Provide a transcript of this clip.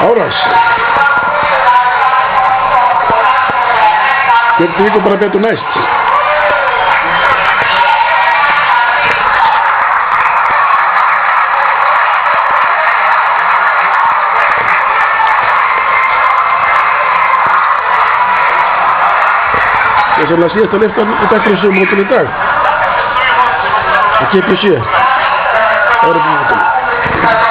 árás. Getur ykkur bara betur næst. Það er sérlega síðast að lyfta í Dagfrissu mótinu í dag. Það kipir 7. Það er upp í mótinu.